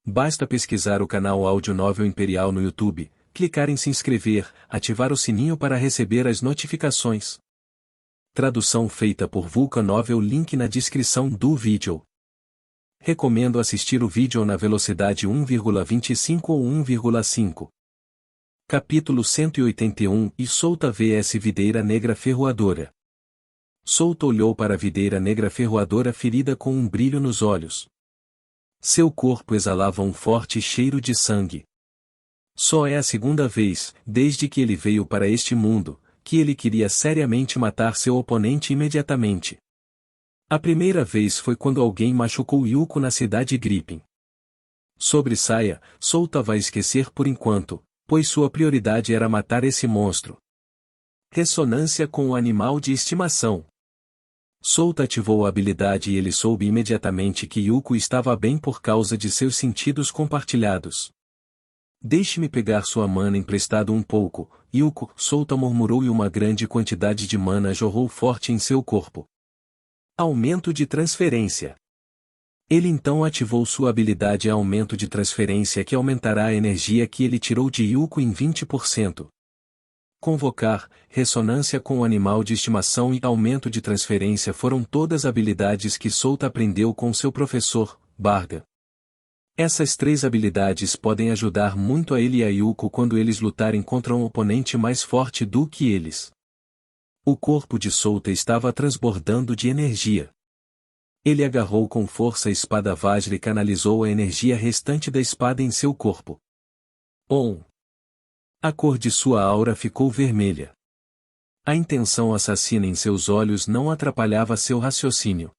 Basta pesquisar o canal Audionovel Imperial no YouTube, clicar em se inscrever, ativar o sininho para receber as notificações. Tradução feita por Vulcan Novel, link na descrição do vídeo. Recomendo assistir o vídeo na velocidade 1,25 ou 1,5. Capítulo 181 E Solta vs Videira Negra Ferroadora. Solta olhou para a videira negra ferroadora ferida com um brilho nos olhos. Seu corpo exalava um forte cheiro de sangue. Só é a segunda vez, desde que ele veio para este mundo, que ele queria seriamente matar seu oponente imediatamente. A primeira vez foi quando alguém machucou Yuko na cidade Gripen. Sobressaia, Solta vai esquecer por enquanto, pois sua prioridade era matar esse monstro. Ressonância com o animal de estimação. Solta ativou a habilidade e ele soube imediatamente que Yuko estava bem por causa de seus sentidos compartilhados. Deixe-me pegar sua mana emprestado um pouco, Yuko, Solta murmurou e uma grande quantidade de mana jorrou forte em seu corpo. Aumento de transferência. Ele então ativou sua habilidade Aumento de Transferência que aumentará a energia que ele tirou de Yuko em 20%. Convocar, Ressonância com o Animal de Estimação e Aumento de Transferência foram todas habilidades que Solta aprendeu com seu professor, Barga. Essas três habilidades podem ajudar muito a ele e a Yuko quando eles lutarem contra um oponente mais forte do que eles. O corpo de Solta estava transbordando de energia. Ele agarrou com força a espada Vajra e canalizou a energia restante da espada em seu corpo. A cor de sua aura ficou vermelha. A intenção assassina em seus olhos não atrapalhava seu raciocínio.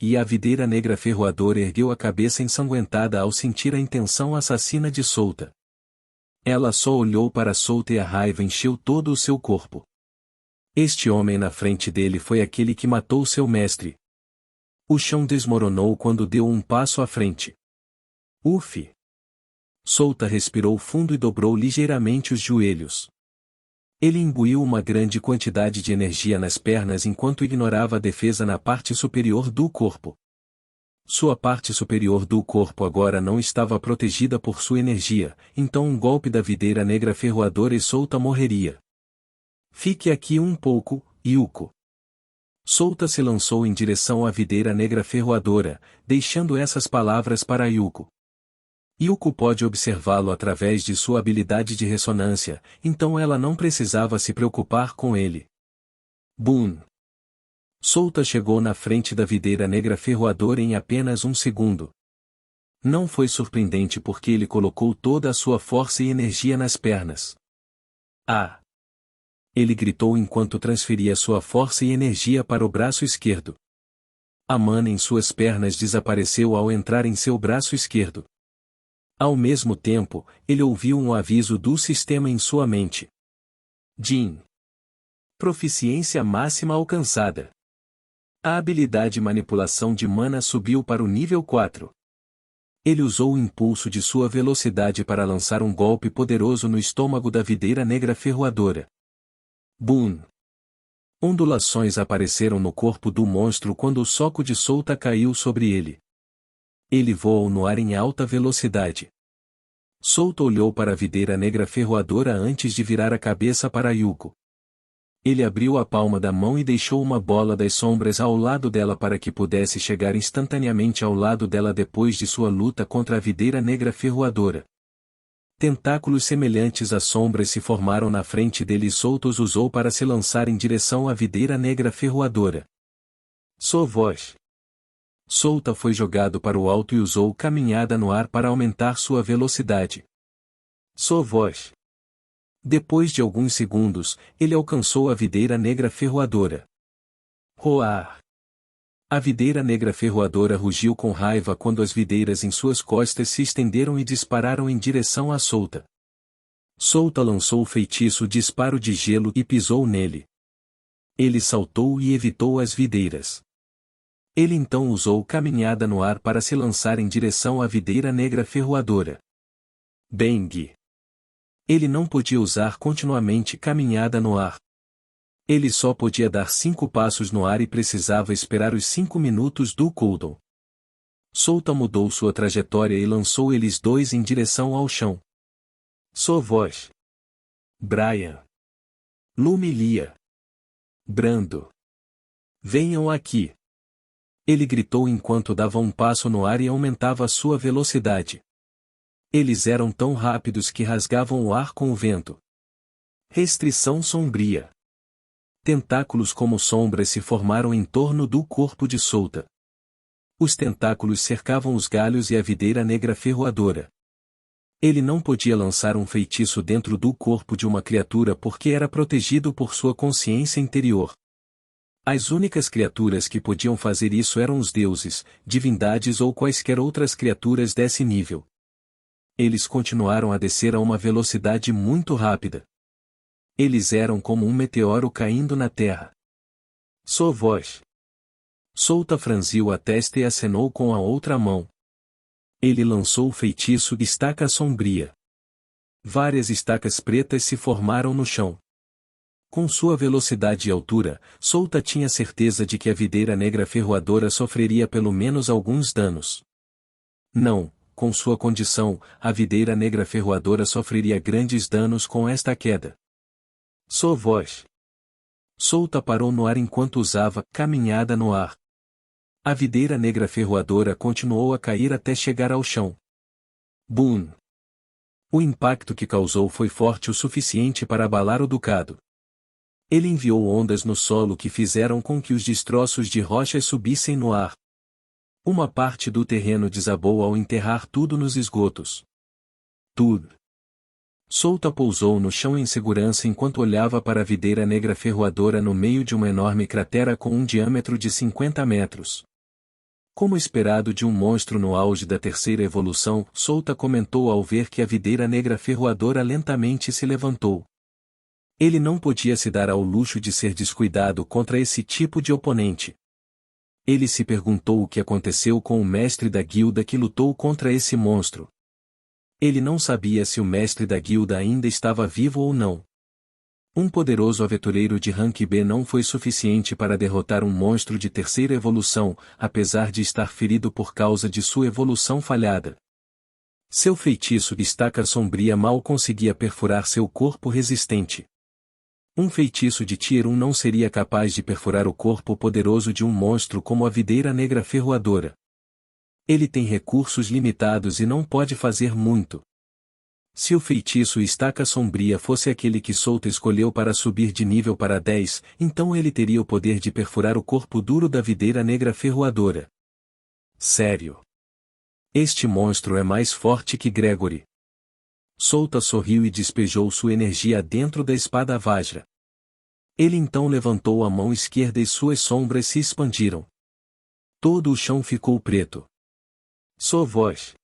E a videira negra ferroadora ergueu a cabeça ensanguentada ao sentir a intenção assassina de Solta. Ela só olhou para Solta e a raiva encheu todo o seu corpo. Este homem na frente dele foi aquele que matou seu mestre. O chão desmoronou quando deu um passo à frente. Uf! Solta respirou fundo e dobrou ligeiramente os joelhos. Ele imbuiu uma grande quantidade de energia nas pernas enquanto ignorava a defesa na parte superior do corpo. Sua parte superior do corpo agora não estava protegida por sua energia, então um golpe da videira negra ferroadora e Solta morreria. Fique aqui um pouco, Yuko. Solta se lançou em direção à videira negra ferroadora, deixando essas palavras para Yuko. Yuko pode observá-lo através de sua habilidade de ressonância, então ela não precisava se preocupar com ele. Boom! Solta chegou na frente da videira negra ferroadora em apenas um segundo. Não foi surpreendente porque ele colocou toda a sua força e energia nas pernas. Ah! Ele gritou enquanto transferia sua força e energia para o braço esquerdo. A mana em suas pernas desapareceu ao entrar em seu braço esquerdo. Ao mesmo tempo, ele ouviu um aviso do sistema em sua mente. Jin. Proficiência máxima alcançada. A habilidade Manipulação de Mana subiu para o nível 4. Ele usou o impulso de sua velocidade para lançar um golpe poderoso no estômago da videira negra ferroadora. Boom! Ondulações apareceram no corpo do monstro quando o soco de Solta caiu sobre ele. Ele voou no ar em alta velocidade. Solta olhou para a videira negra ferroadora antes de virar a cabeça para Yuko. Ele abriu a palma da mão e deixou uma bola das sombras ao lado dela para que pudesse chegar instantaneamente ao lado dela depois de sua luta contra a videira negra ferroadora. Tentáculos semelhantes a sombras se formaram na frente dele e Solta os usou para se lançar em direção à videira negra ferroadora. Sua voz. Solta foi jogado para o alto e usou caminhada no ar para aumentar sua velocidade. Sua voz. Depois de alguns segundos, ele alcançou a videira negra ferroadora. Roar! A videira negra ferroadora rugiu com raiva quando as videiras em suas costas se estenderam e dispararam em direção a Solta. Solta lançou o feitiço Disparo de Gelo e pisou nele. Ele saltou e evitou as videiras. Ele então usou caminhada no ar para se lançar em direção à videira negra ferroadora. Bang! Ele não podia usar continuamente caminhada no ar. Ele só podia dar 5 passos no ar e precisava esperar os 5 minutos do cooldown. Solta mudou sua trajetória e lançou eles dois em direção ao chão. Sovós. Brian. Lumilia. Brando. Venham aqui. Ele gritou enquanto dava um passo no ar e aumentava sua velocidade. Eles eram tão rápidos que rasgavam o ar com o vento. Restrição sombria. Tentáculos como sombras se formaram em torno do corpo de Solta. Os tentáculos cercavam os galhos e a videira negra ferroadora. Ele não podia lançar um feitiço dentro do corpo de uma criatura porque era protegido por sua consciência interior. As únicas criaturas que podiam fazer isso eram os deuses, divindades ou quaisquer outras criaturas desse nível. Eles continuaram a descer a uma velocidade muito rápida. Eles eram como um meteoro caindo na terra. Sovós. Solta franziu a testa e acenou com a outra mão. Ele lançou o feitiço Estaca Sombria. Várias estacas pretas se formaram no chão. Com sua velocidade e altura, Solta tinha certeza de que a videira negra ferroadora sofreria pelo menos alguns danos. Não, com sua condição, a videira negra ferroadora sofreria grandes danos com esta queda. Sovós. Solta parou no ar enquanto usava caminhada no ar. A videira negra ferroadora continuou a cair até chegar ao chão. Boom! O impacto que causou foi forte o suficiente para abalar o ducado. Ele enviou ondas no solo que fizeram com que os destroços de rochas subissem no ar. Uma parte do terreno desabou ao enterrar tudo nos esgotos. Tudo. Solta pousou no chão em segurança enquanto olhava para a videira negra ferroadora no meio de uma enorme cratera com um diâmetro de 50 metros. Como esperado de um monstro no auge da terceira evolução, Solta comentou ao ver que a videira negra ferroadora lentamente se levantou. Ele não podia se dar ao luxo de ser descuidado contra esse tipo de oponente. Ele se perguntou o que aconteceu com o mestre da guilda que lutou contra esse monstro. Ele não sabia se o mestre da guilda ainda estava vivo ou não. Um poderoso aventureiro de rank B não foi suficiente para derrotar um monstro de terceira evolução, apesar de estar ferido por causa de sua evolução falhada. Seu feitiço Estaca Sombria mal conseguia perfurar seu corpo resistente. Um feitiço de Tier 1 não seria capaz de perfurar o corpo poderoso de um monstro como a videira negra ferroadora. Ele tem recursos limitados e não pode fazer muito. Se o feitiço Estaca Sombria fosse aquele que Solta escolheu para subir de nível para 10, então ele teria o poder de perfurar o corpo duro da videira negra ferroadora. Sério. Este monstro é mais forte que Gregory. Solta sorriu e despejou sua energia dentro da espada Vajra. Ele então levantou a mão esquerda e suas sombras se expandiram. Todo o chão ficou preto. Sovós.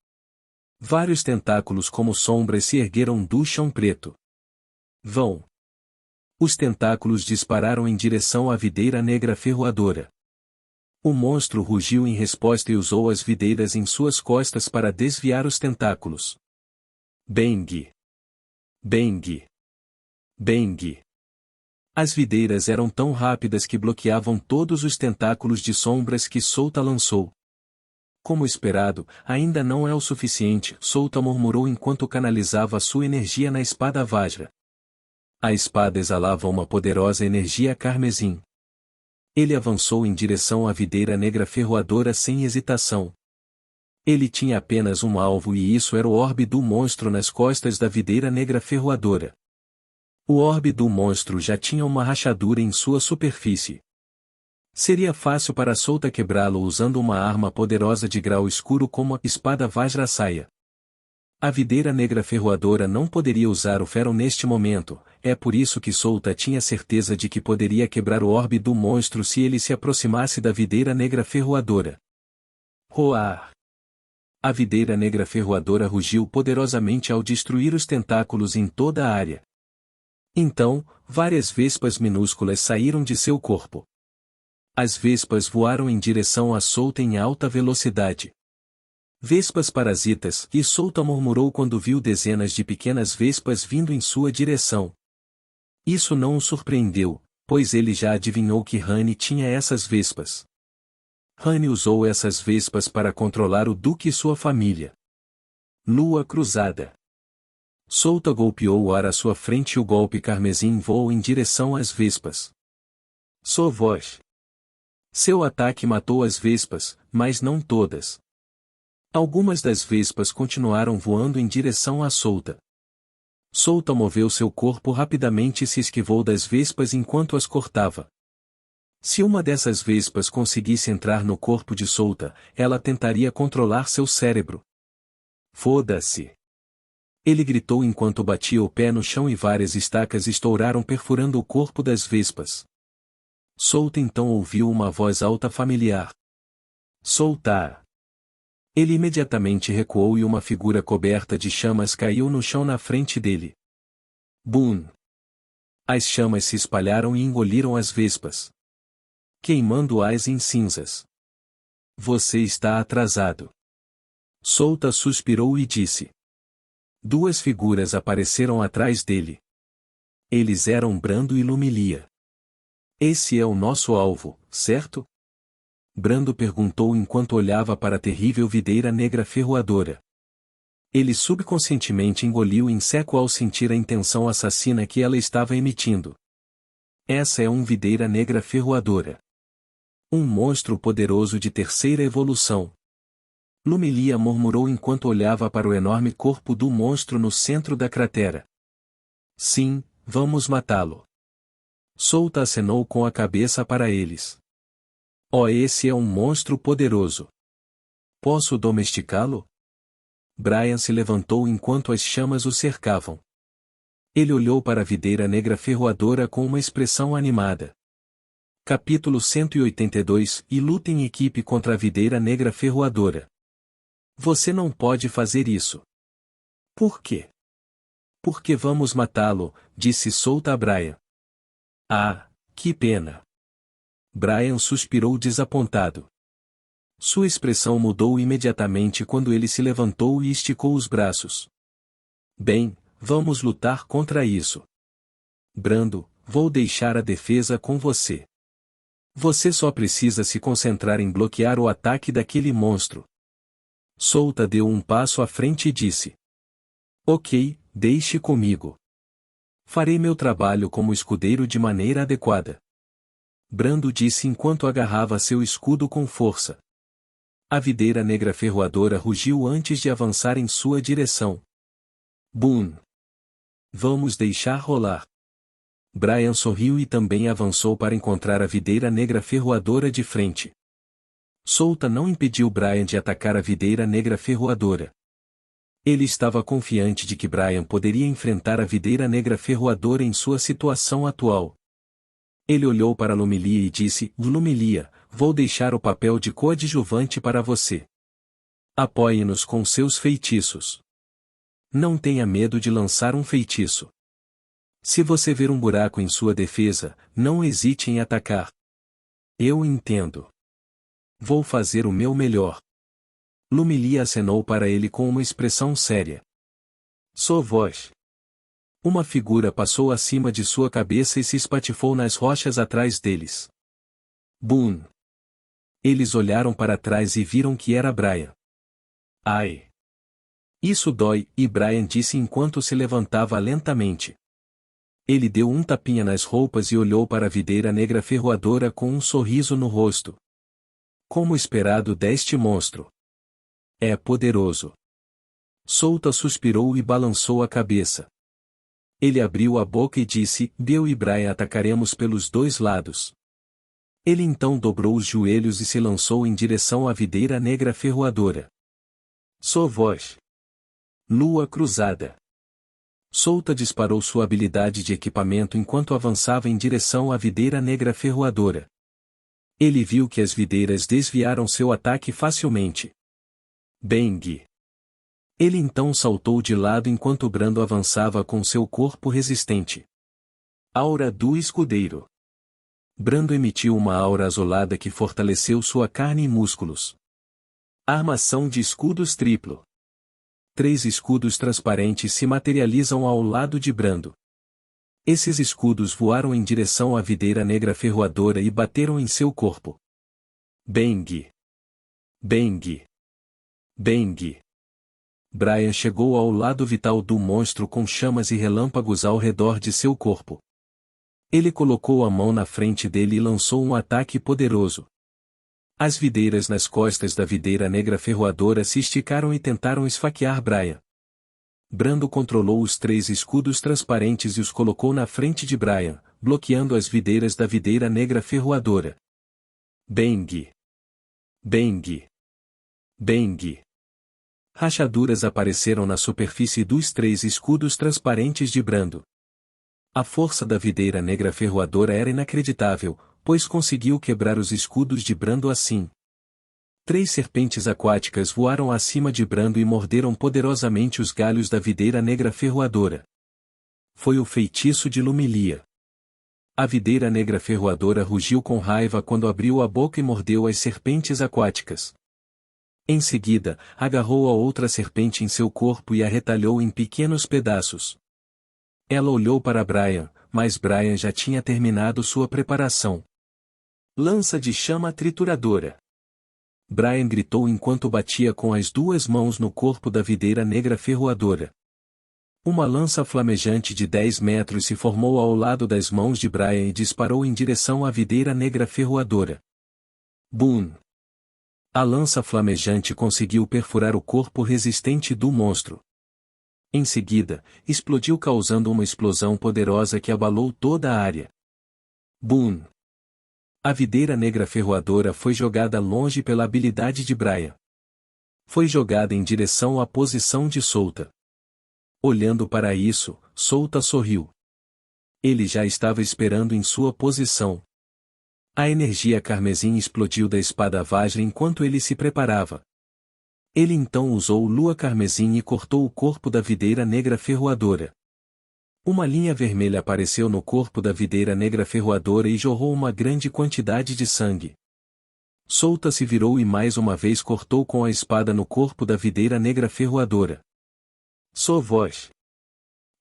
Vários tentáculos como sombras se ergueram do chão preto. Vão. Os tentáculos dispararam em direção à videira negra ferroadora. O monstro rugiu em resposta e usou as videiras em suas costas para desviar os tentáculos. Bang! Bang! Bang! As videiras eram tão rápidas que bloqueavam todos os tentáculos de sombras que Solta lançou. Como esperado, ainda não é o suficiente, Solta murmurou enquanto canalizava sua energia na espada Vajra. A espada exalava uma poderosa energia carmesim. Ele avançou em direção à videira negra ferroadora sem hesitação. Ele tinha apenas um alvo e isso era o orbe do monstro nas costas da videira negra ferroadora. O orbe do monstro já tinha uma rachadura em sua superfície. Seria fácil para Solta quebrá-lo usando uma arma poderosa de grau escuro como a espada Vajrasaia. A videira negra ferroadora não poderia usar o ferro neste momento, é por isso que Solta tinha certeza de que poderia quebrar o orbe do monstro se ele se aproximasse da videira negra ferroadora. Roar! A videira negra ferroadora rugiu poderosamente ao destruir os tentáculos em toda a área. Então, várias vespas minúsculas saíram de seu corpo. As vespas voaram em direção a Solta em alta velocidade. Vespas parasitas, e Solta murmurou quando viu dezenas de pequenas vespas vindo em sua direção. Isso não o surpreendeu, pois ele já adivinhou que Rani tinha essas vespas. Rani usou essas vespas para controlar o Duque e sua família. Lua cruzada. Solta golpeou o ar à sua frente e o golpe carmesim voou em direção às vespas. Sovosh. Seu ataque matou as vespas, mas não todas. Algumas das vespas continuaram voando em direção à Solta. Solta moveu seu corpo rapidamente e se esquivou das vespas enquanto as cortava. Se uma dessas vespas conseguisse entrar no corpo de Solta, ela tentaria controlar seu cérebro. Foda-se! Ele gritou enquanto batia o pé no chão e várias estacas estouraram perfurando o corpo das vespas. Solta então ouviu uma voz alta familiar. Soltar! Ele imediatamente recuou e uma figura coberta de chamas caiu no chão na frente dele. Boom! As chamas se espalharam e engoliram as vespas, queimando-as em cinzas. Você está atrasado. Solta suspirou e disse. Duas figuras apareceram atrás dele. Eles eram Brando e Lumilia. Esse é o nosso alvo, certo? Brando perguntou enquanto olhava para a terrível videira negra ferroadora. Ele subconscientemente engoliu em seco ao sentir a intenção assassina que ela estava emitindo. Essa é uma videira negra ferroadora. Um monstro poderoso de terceira evolução. Lumilia murmurou enquanto olhava para o enorme corpo do monstro no centro da cratera. Sim, vamos matá-lo. Solta acenou com a cabeça para eles. Oh, esse é um monstro poderoso. Posso domesticá-lo? Brian se levantou enquanto as chamas o cercavam. Ele olhou para a videira negra ferroadora com uma expressão animada. Capítulo 182 E luta em equipe contra a videira negra ferroadora. Você não pode fazer isso. Por quê? Porque vamos matá-lo, disse Solta a Brian. Ah, que pena. Brian suspirou desapontado. Sua expressão mudou imediatamente quando ele se levantou e esticou os braços. Bem, vamos lutar contra isso. Brando, vou deixar a defesa com você. Você só precisa se concentrar em bloquear o ataque daquele monstro. Solta deu um passo à frente e disse. Ok, deixe comigo. Farei meu trabalho como escudeiro de maneira adequada. Brando disse enquanto agarrava seu escudo com força. A videira negra ferroadora rugiu antes de avançar em sua direção. Boom! Vamos deixar rolar. Brian sorriu e também avançou para encontrar a videira negra ferroadora de frente. Solta não impediu Brian de atacar a videira negra ferroadora. Ele estava confiante de que Brian poderia enfrentar a videira negra ferroadora em sua situação atual. Ele olhou para Lumilia e disse, Lumilia, vou deixar o papel de coadjuvante para você. Apoie-nos com seus feitiços. Não tenha medo de lançar um feitiço. Se você ver um buraco em sua defesa, não hesite em atacar. Eu entendo. Vou fazer o meu melhor. Lumilia acenou para ele com uma expressão séria. Sovosh. Uma figura passou acima de sua cabeça e se espatifou nas rochas atrás deles. Boom! Eles olharam para trás e viram que era Brian. Ai! Isso dói, e Brian disse enquanto se levantava lentamente. Ele deu um tapinha nas roupas e olhou para a videira negra ferroadora com um sorriso no rosto. Como esperado deste monstro. É poderoso. Solta suspirou e balançou a cabeça. Ele abriu a boca e disse, Bill e Brian atacaremos pelos dois lados. Ele então dobrou os joelhos e se lançou em direção à videira negra ferroadora. Sovosh. Lua cruzada. Solta disparou sua habilidade de equipamento enquanto avançava em direção à videira negra ferroadora. Ele viu que as videiras desviaram seu ataque facilmente. Bang! Ele então saltou de lado enquanto Brando avançava com seu corpo resistente. Aura do escudeiro. Brando emitiu uma aura azulada que fortaleceu sua carne e músculos. Armação de escudos triplo. 3 escudos transparentes se materializam ao lado de Brando. Esses escudos voaram em direção à videira negra ferroadora e bateram em seu corpo. Bang! Bang! Bang! Brian chegou ao lado vital do monstro com chamas e relâmpagos ao redor de seu corpo. Ele colocou a mão na frente dele e lançou um ataque poderoso. As videiras nas costas da videira negra ferroadora se esticaram e tentaram esfaquear Brian. Brando controlou os 3 escudos transparentes e os colocou na frente de Brian, bloqueando as videiras da videira negra ferroadora. Bang! Bang! Bang! Rachaduras apareceram na superfície dos 3 escudos transparentes de Brando. A força da videira negra ferroadora era inacreditável, pois conseguiu quebrar os escudos de Brando assim. 3 serpentes aquáticas voaram acima de Brando e morderam poderosamente os galhos da videira negra ferroadora. Foi o feitiço de Lumilia. A videira negra ferroadora rugiu com raiva quando abriu a boca e mordeu as serpentes aquáticas. Em seguida, agarrou a outra serpente em seu corpo e a retalhou em pequenos pedaços. Ela olhou para Brian, mas Brian já tinha terminado sua preparação. Lança de chama trituradora. Brian gritou enquanto batia com as 2 mãos no corpo da videira negra ferroadora. Uma lança flamejante de 10 metros se formou ao lado das mãos de Brian e disparou em direção à videira negra ferroadora. Boom! A lança flamejante conseguiu perfurar o corpo resistente do monstro. Em seguida, explodiu causando uma explosão poderosa que abalou toda a área. Boom! A videira negra ferroadora foi jogada longe pela habilidade de Brian. Foi jogada em direção à posição de Solta. Olhando para isso, Solta sorriu. Ele já estava esperando em sua posição. A energia carmesim explodiu da espada Vajra enquanto ele se preparava. Ele então usou Lua Carmesim e cortou o corpo da videira negra ferroadora. Uma linha vermelha apareceu no corpo da videira negra ferroadora e jorrou uma grande quantidade de sangue. Solta se virou e mais uma vez cortou com a espada no corpo da videira negra ferroadora. Sua voz.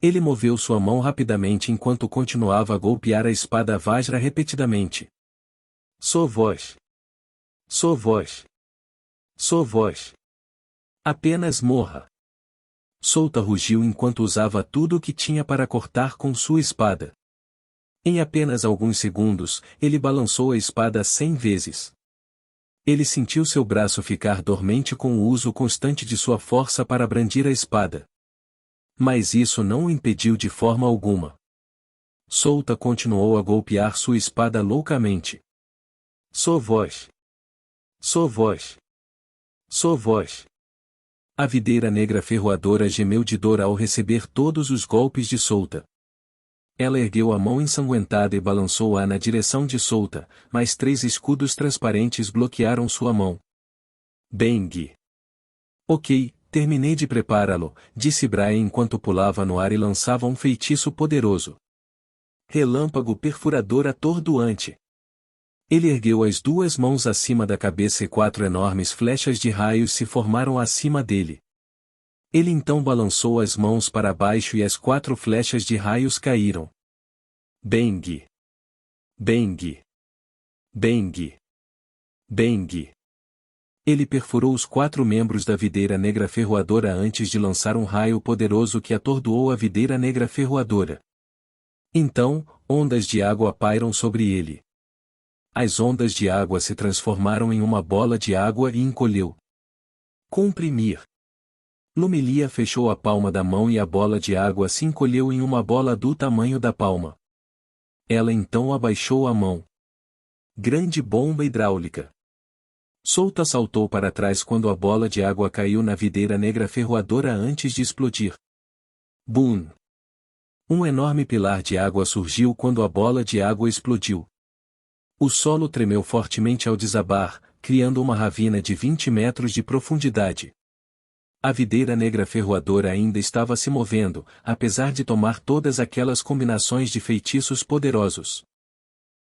Ele moveu sua mão rapidamente enquanto continuava a golpear a espada Vajra repetidamente. Sua voz. Sua voz. Sua voz. Apenas morra. Solta rugiu enquanto usava tudo o que tinha para cortar com sua espada. Em apenas alguns segundos, ele balançou a espada 100 vezes. Ele sentiu seu braço ficar dormente com o uso constante de sua força para brandir a espada. Mas isso não o impediu de forma alguma. Solta continuou a golpear sua espada loucamente. Sua voz. Sua voz. Sua voz. A videira negra ferroadora gemeu de dor ao receber todos os golpes de Solta. Ela ergueu a mão ensanguentada e balançou-a na direção de Solta, mas 3 escudos transparentes bloquearam sua mão. Bang! Ok, terminei de prepará-lo, disse Brian enquanto pulava no ar e lançava um feitiço poderoso. Relâmpago perfurador atordoante. Ele ergueu as 2 mãos acima da cabeça e 4 enormes flechas de raios se formaram acima dele. Ele então balançou as mãos para baixo e as 4 flechas de raios caíram. Bang! Bang! Bang! Bang! Ele perfurou os 4 membros da videira negra ferroadora antes de lançar um raio poderoso que atordoou a videira negra ferroadora. Então, ondas de água pairam sobre ele. As ondas de água se transformaram em uma bola de água e encolheu. Comprimir. Lumilia fechou a palma da mão e a bola de água se encolheu em uma bola do tamanho da palma. Ela então abaixou a mão. Grande bomba hidráulica. Solta saltou para trás quando a bola de água caiu na videira negra ferroadora antes de explodir. Boom! Um enorme pilar de água surgiu quando a bola de água explodiu. O solo tremeu fortemente ao desabar, criando uma ravina de 20 metros de profundidade. A videira negra ferroadora ainda estava se movendo, apesar de tomar todas aquelas combinações de feitiços poderosos.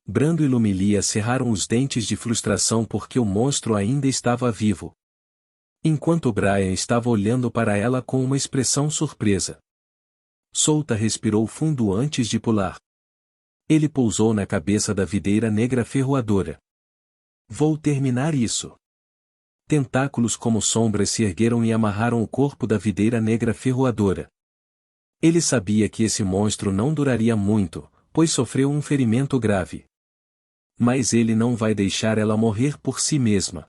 Brando e Lumilia cerraram os dentes de frustração porque o monstro ainda estava vivo. Enquanto Brian estava olhando para ela com uma expressão surpresa. Solta respirou fundo antes de pular. Ele pousou na cabeça da videira negra ferroadora. Vou terminar isso. Tentáculos como sombras se ergueram e amarraram o corpo da videira negra ferroadora. Ele sabia que esse monstro não duraria muito, pois sofreu um ferimento grave. Mas ele não vai deixar ela morrer por si mesma.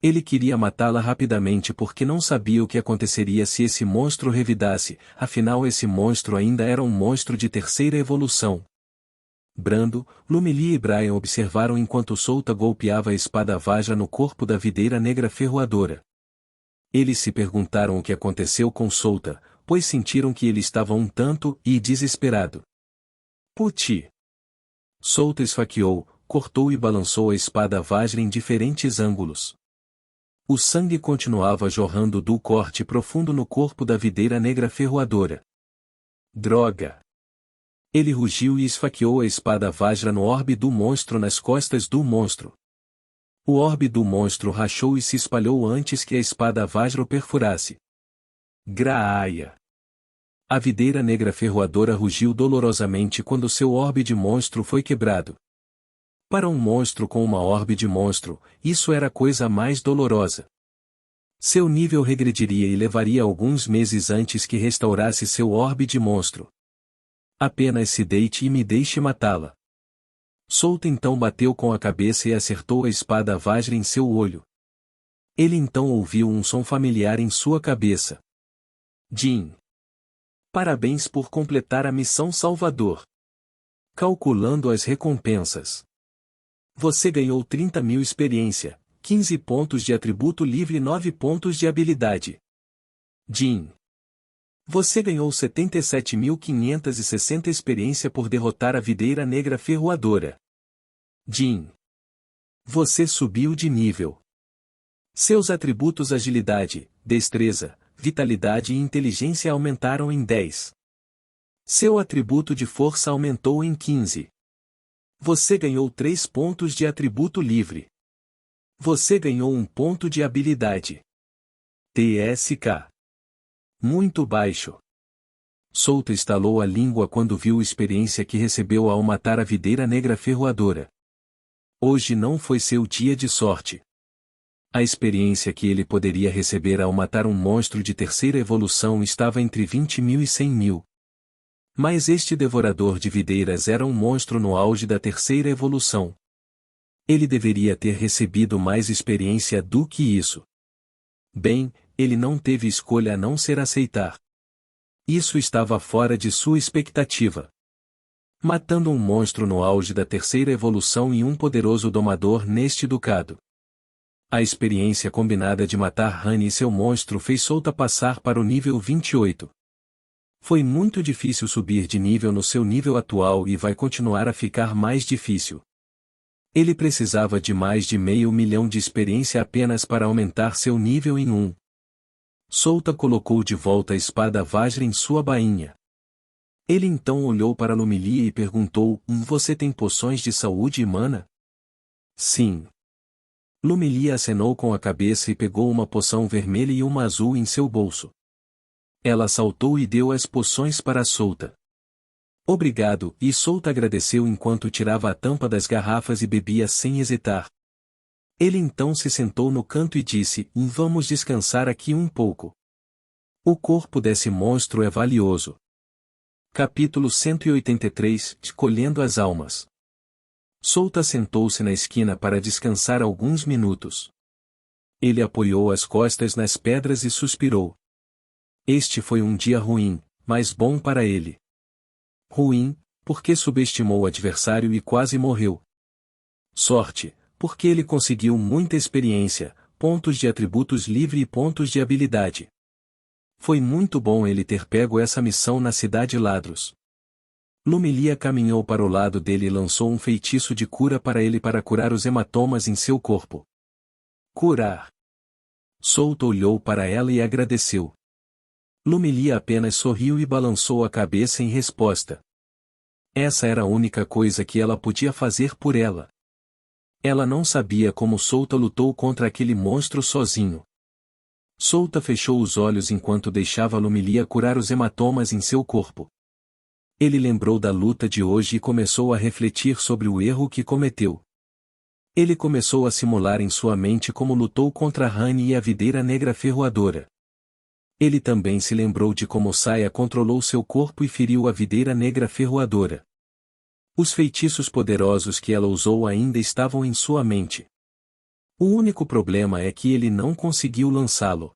Ele queria matá-la rapidamente porque não sabia o que aconteceria se esse monstro revidasse, afinal esse monstro ainda era um monstro de terceira evolução. Brando, Lumilia e Brian observaram enquanto Solta golpeava a espada Vajra no corpo da videira negra ferroadora. Eles se perguntaram o que aconteceu com Solta, pois sentiram que ele estava um tanto desesperado. Puti! Solta esfaqueou, cortou e balançou a espada Vajra em diferentes ângulos. O sangue continuava jorrando do corte profundo no corpo da videira negra ferroadora. Droga! Ele rugiu e esfaqueou a espada Vajra no orbe do monstro nas costas do monstro. O orbe do monstro rachou e se espalhou antes que a espada Vajra o perfurasse. Graia! A videira negra ferroadora rugiu dolorosamente quando seu orbe de monstro foi quebrado. Para um monstro com uma orbe de monstro, isso era a coisa mais dolorosa. Seu nível regrediria e levaria alguns meses antes que restaurasse seu orbe de monstro. Apenas se deite e me deixe matá-la. Solta então bateu com a cabeça e acertou a espada Vajra em seu olho. Ele então ouviu um som familiar em sua cabeça. Jin. Parabéns por completar a missão Salvador. Calculando as recompensas. Você ganhou 30.000 experiência, 15 pontos de atributo livre e 9 pontos de habilidade. Jin. Você ganhou 77.560 experiência por derrotar a videira negra ferroadora. Jin. Você subiu de nível. Seus atributos agilidade, destreza, vitalidade e inteligência aumentaram em 10. Seu atributo de força aumentou em 15. Você ganhou 3 pontos de atributo livre. Você ganhou 1 ponto de habilidade. TSK. Muito baixo. Solta estalou a língua quando viu a experiência que recebeu ao matar a videira negra ferroadora. Hoje não foi seu dia de sorte. A experiência que ele poderia receber ao matar um monstro de terceira evolução estava entre 20.000 e 100.000. Mas este devorador de videiras era um monstro no auge da terceira evolução. Ele deveria ter recebido mais experiência do que isso. Bem, ele não teve escolha a não ser aceitar. Isso estava fora de sua expectativa. Matando um monstro no auge da terceira evolução e um poderoso domador neste ducado. A experiência combinada de matar Hani e seu monstro fez Solta passar para o nível 28. Foi muito difícil subir de nível no seu nível atual e vai continuar a ficar mais difícil. Ele precisava de mais de 500.000 de experiência apenas para aumentar seu nível em 1. Solta colocou de volta a espada Vajra em sua bainha. Ele então olhou para Lumilia e perguntou: Você tem poções de saúde e mana? Sim. Lumilia acenou com a cabeça e pegou uma poção vermelha e uma azul em seu bolso. Ela saltou e deu as poções para Solta. Obrigado, e Solta agradeceu enquanto tirava a tampa das garrafas e bebia sem hesitar. Ele então se sentou no canto e disse: Vamos descansar aqui um pouco. O corpo desse monstro é valioso. Capítulo 183 Colhendo as almas. Solta sentou-se na esquina para descansar alguns minutos. Ele apoiou as costas nas pedras e suspirou. Este foi um dia ruim, mas bom para ele. Ruim, porque subestimou o adversário e quase morreu. Sorte, porque ele conseguiu muita experiência, pontos de atributos livre e pontos de habilidade. Foi muito bom ele ter pego essa missão na Cidade Ladros. Lumilia caminhou para o lado dele e lançou um feitiço de cura para ele para curar os hematomas em seu corpo. Curar. Solta olhou para ela e agradeceu. Lumilia apenas sorriu e balançou a cabeça em resposta. Essa era a única coisa que ela podia fazer por ela. Ela não sabia como Solta lutou contra aquele monstro sozinho. Solta fechou os olhos enquanto deixava Lumilia curar os hematomas em seu corpo. Ele lembrou da luta de hoje e começou a refletir sobre o erro que cometeu. Ele começou a simular em sua mente como lutou contra Rani e a videira negra ferroadora. Ele também se lembrou de como Saia controlou seu corpo e feriu a videira negra ferroadora. Os feitiços poderosos que ela usou ainda estavam em sua mente. O único problema é que ele não conseguiu lançá-lo.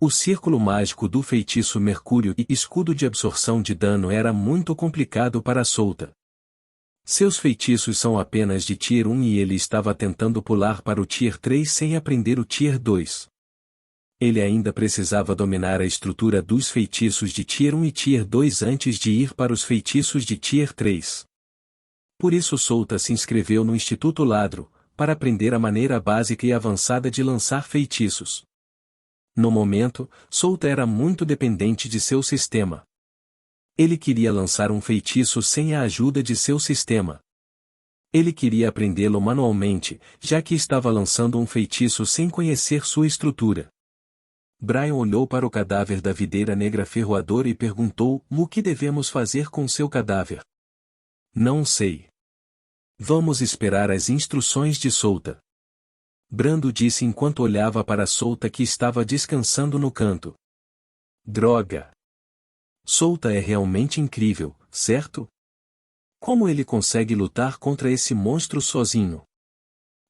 O círculo mágico do feitiço Mercúrio e escudo de absorção de dano era muito complicado para Souta. Seus feitiços são apenas de Tier 1 e ele estava tentando pular para o Tier 3 sem aprender o Tier 2. Ele ainda precisava dominar a estrutura dos feitiços de Tier 1 e Tier 2 antes de ir para os feitiços de Tier 3. Por isso Souta se inscreveu no Instituto Ladro, para aprender a maneira básica e avançada de lançar feitiços. No momento, Souta era muito dependente de seu sistema. Ele queria lançar um feitiço sem a ajuda de seu sistema. Ele queria aprendê-lo manualmente, já que estava lançando um feitiço sem conhecer sua estrutura. Brian olhou para o cadáver da videira negra ferroadora e perguntou: o que devemos fazer com seu cadáver? Não sei. Vamos esperar as instruções de Souta. Brando disse enquanto olhava para Souta que estava descansando no canto. Droga! Souta é realmente incrível, certo? Como ele consegue lutar contra esse monstro sozinho?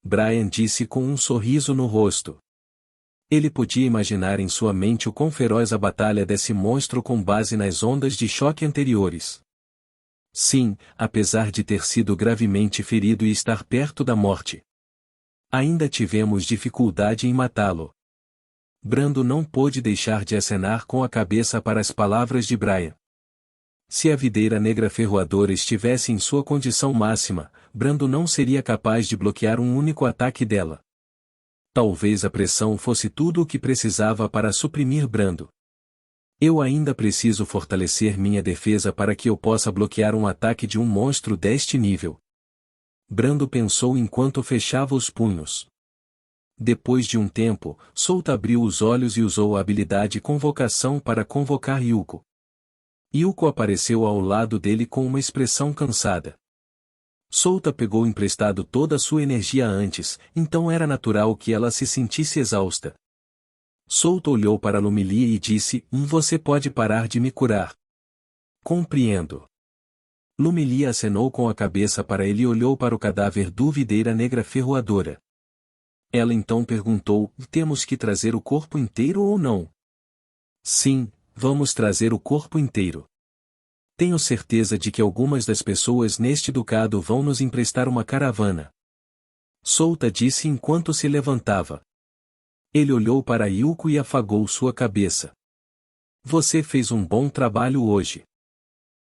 Brian disse com um sorriso no rosto. Ele podia imaginar em sua mente o quão feroz a batalha desse monstro com base nas ondas de choque anteriores. Sim, apesar de ter sido gravemente ferido e estar perto da morte, ainda tivemos dificuldade em matá-lo. Brando não pôde deixar de acenar com a cabeça para as palavras de Brian. Se a videira negra ferroadora estivesse em sua condição máxima, Brando não seria capaz de bloquear um único ataque dela. Talvez a pressão fosse tudo o que precisava para suprimir Brando. Eu ainda preciso fortalecer minha defesa para que eu possa bloquear um ataque de um monstro deste nível. Brando pensou enquanto fechava os punhos. Depois de um tempo, Souta abriu os olhos e usou a habilidade Convocação para convocar Yuko. Yuko apareceu ao lado dele com uma expressão cansada. Souta pegou emprestado toda a sua energia antes, então era natural que ela se sentisse exausta. Souta olhou para Lumilia e disse: você pode parar de me curar. Compreendo. Lumilia acenou com a cabeça para ele e olhou para o cadáver do videira negra ferroadora. Ela então perguntou: temos que trazer o corpo inteiro ou não? Sim, vamos trazer o corpo inteiro. Tenho certeza de que algumas das pessoas neste ducado vão nos emprestar uma caravana. Souta disse enquanto se levantava. Ele olhou para Yuko e afagou sua cabeça. Você fez um bom trabalho hoje.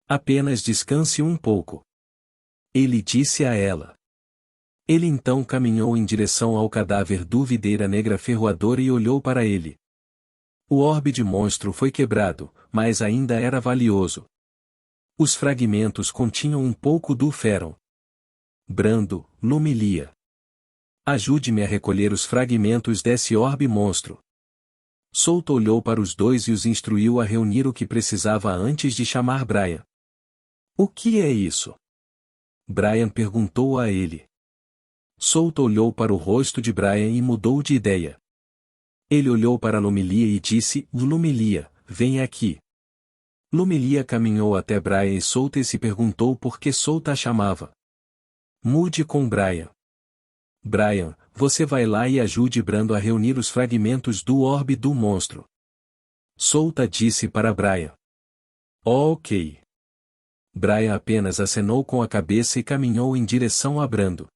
Apenas descanse um pouco. Ele disse a ela. Ele então caminhou em direção ao cadáver do videira negra ferroadora e olhou para ele. O orbe de monstro foi quebrado, mas ainda era valioso. Os fragmentos continham um pouco do ferro. Brando, Lumilia. Ajude-me a recolher os fragmentos desse orbe monstro. Souta olhou para os dois e os instruiu a reunir o que precisava antes de chamar Brian. O que é isso? Brian perguntou a ele. Souta olhou para o rosto de Brian e mudou de ideia. Ele olhou para Lumilia e disse: Lumilia, vem aqui. Lumilia caminhou até Brian e Souta se perguntou por que Souta a chamava. Mude com Brian. Brian, você vai lá e ajude Brando a reunir os fragmentos do orbe do monstro. Souta disse para Brian. Ok. Brian apenas acenou com a cabeça e caminhou em direção a Brando.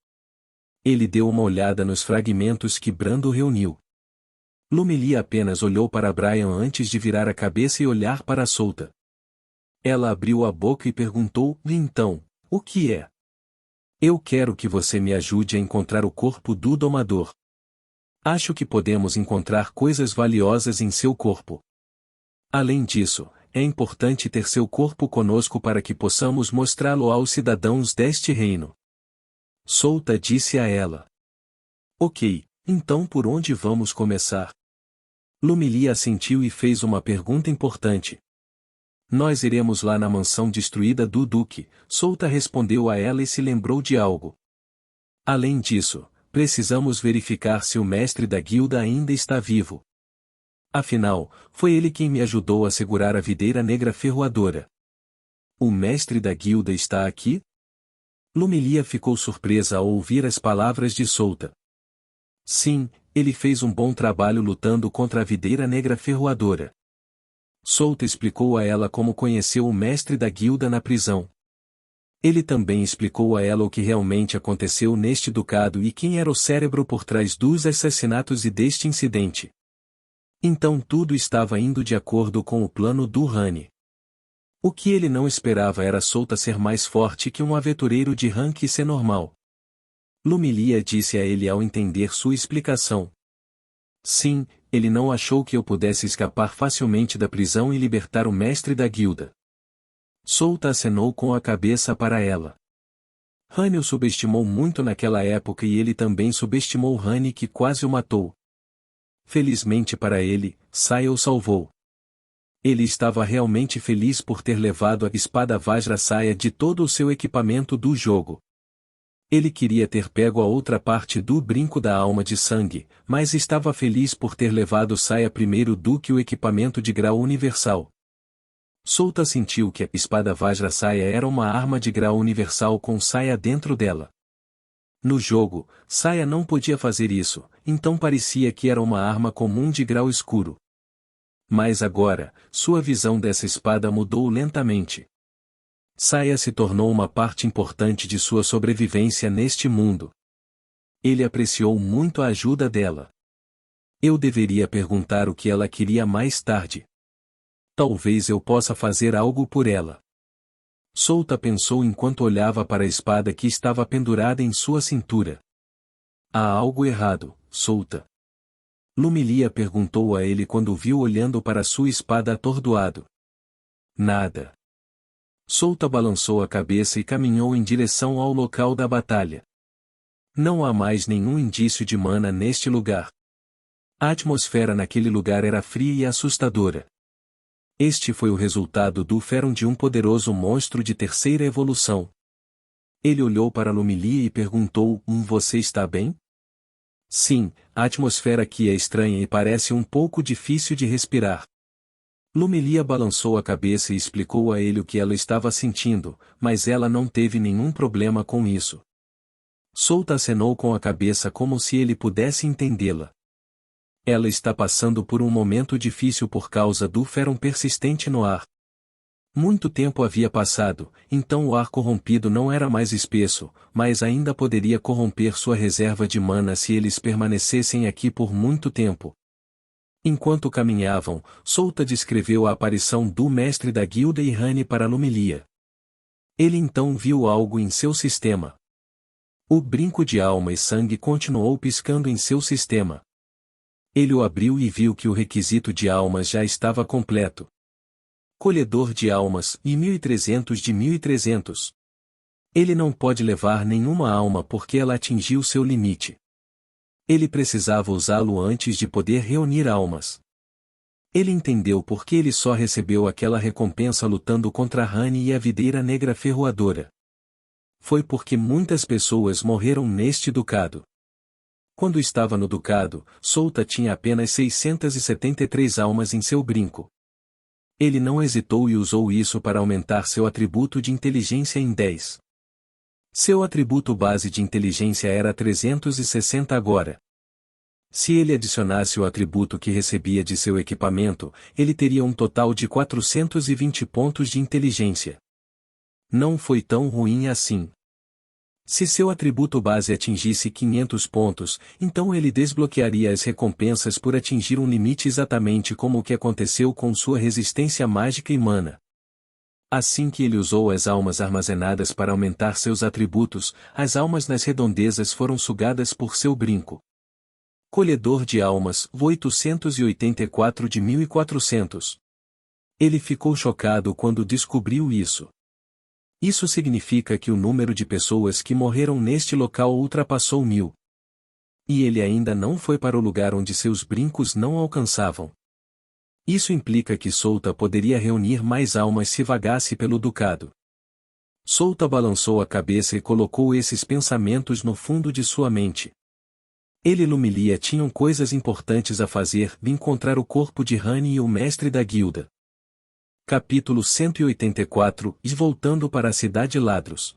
Ele deu uma olhada nos fragmentos que Brando reuniu. Lumilia apenas olhou para Brian antes de virar a cabeça e olhar para Souta. Ela abriu a boca e perguntou: então, o que é? Eu quero que você me ajude a encontrar o corpo do domador. Acho que podemos encontrar coisas valiosas em seu corpo. Além disso, é importante ter seu corpo conosco para que possamos mostrá-lo aos cidadãos deste reino. Souta disse a ela. Ok, então por onde vamos começar? Lumilia assentiu e fez uma pergunta importante. Nós iremos lá na mansão destruída do Duque, Souta respondeu a ela e se lembrou de algo. Além disso, precisamos verificar se o mestre da guilda ainda está vivo. Afinal, foi ele quem me ajudou a segurar a videira negra ferroadora. O mestre da guilda está aqui? Lumilia ficou surpresa ao ouvir as palavras de Solta. Sim, ele fez um bom trabalho lutando contra a videira negra ferroadora. Solta explicou a ela como conheceu o mestre da guilda na prisão. Ele também explicou a ela o que realmente aconteceu neste ducado e quem era o cérebro por trás dos assassinatos e deste incidente. Então tudo estava indo de acordo com o plano do Rani. O que ele não esperava era Solta ser mais forte que um aventureiro de rank C normal. Lumilia disse a ele ao entender sua explicação. Sim, ele não achou que eu pudesse escapar facilmente da prisão e libertar o mestre da guilda. Solta acenou com a cabeça para ela. Rani o subestimou muito naquela época e ele também subestimou Rani que quase o matou. Felizmente para ele, Saya o salvou. Ele estava realmente feliz por ter levado a espada Vajra Saya de todo o seu equipamento do jogo. Ele queria ter pego a outra parte do brinco da alma de sangue, mas estava feliz por ter levado Saya primeiro do que o equipamento de grau universal. Solta sentiu que a espada Vajra Saya era uma arma de grau universal com Saya dentro dela. No jogo, Saya não podia fazer isso, então parecia que era uma arma comum de grau escuro. Mas agora, sua visão dessa espada mudou lentamente. Saya se tornou uma parte importante de sua sobrevivência neste mundo. Ele apreciou muito a ajuda dela. Eu deveria perguntar o que ela queria mais tarde. Talvez eu possa fazer algo por ela. Solta pensou enquanto olhava para a espada que estava pendurada em sua cintura. Há algo errado, Solta. Lumilia perguntou a ele quando o viu olhando para sua espada atordoado. Nada. Solta balançou a cabeça e caminhou em direção ao local da batalha. Não há mais nenhum indício de mana neste lugar. A atmosfera naquele lugar era fria e assustadora. Este foi o resultado do férron de um poderoso monstro de terceira evolução. Ele olhou para Lumilia e perguntou: você está bem? Sim, a atmosfera aqui é estranha e parece um pouco difícil de respirar. Lumilia balançou a cabeça e explicou a ele o que ela estava sentindo, mas ela não teve nenhum problema com isso. Solta acenou com a cabeça como se ele pudesse entendê-la. Ela está passando por um momento difícil por causa do férron persistente no ar. Muito tempo havia passado, então o ar corrompido não era mais espesso, mas ainda poderia corromper sua reserva de mana se eles permanecessem aqui por muito tempo. Enquanto caminhavam, Solta descreveu a aparição do mestre da guilda e Rani para Lumilia. Ele então viu algo em seu sistema. O brinco de alma e sangue continuou piscando em seu sistema. Ele o abriu e viu que o requisito de almas já estava completo. Colhedor de almas, e 1.300 de 1.300. Ele não pode levar nenhuma alma porque ela atingiu seu limite. Ele precisava usá-lo antes de poder reunir almas. Ele entendeu por que ele só recebeu aquela recompensa lutando contra Rani e a videira negra ferroadora. Foi porque muitas pessoas morreram neste ducado. Quando estava no ducado, Solta tinha apenas 673 almas em seu brinco. Ele não hesitou e usou isso para aumentar seu atributo de inteligência em 10. Seu atributo base de inteligência era 360 agora. Se ele adicionasse o atributo que recebia de seu equipamento, ele teria um total de 420 pontos de inteligência. Não foi tão ruim assim. Se seu atributo base atingisse 500 pontos, então ele desbloquearia as recompensas por atingir um limite exatamente como o que aconteceu com sua resistência mágica e mana. Assim que ele usou as almas armazenadas para aumentar seus atributos, as almas nas redondezas foram sugadas por seu brinco. Colhedor de almas, 884 de 1.400. Ele ficou chocado quando descobriu isso. Isso significa que o número de pessoas que morreram neste local ultrapassou 1.000. E ele ainda não foi para o lugar onde seus brincos não alcançavam. Isso implica que Solta poderia reunir mais almas se vagasse pelo ducado. Solta balançou a cabeça e colocou esses pensamentos no fundo de sua mente. Ele e Lumilia tinham coisas importantes a fazer e encontrar o corpo de Honey e o mestre da guilda. Capítulo 184 E voltando para a cidade Ladros.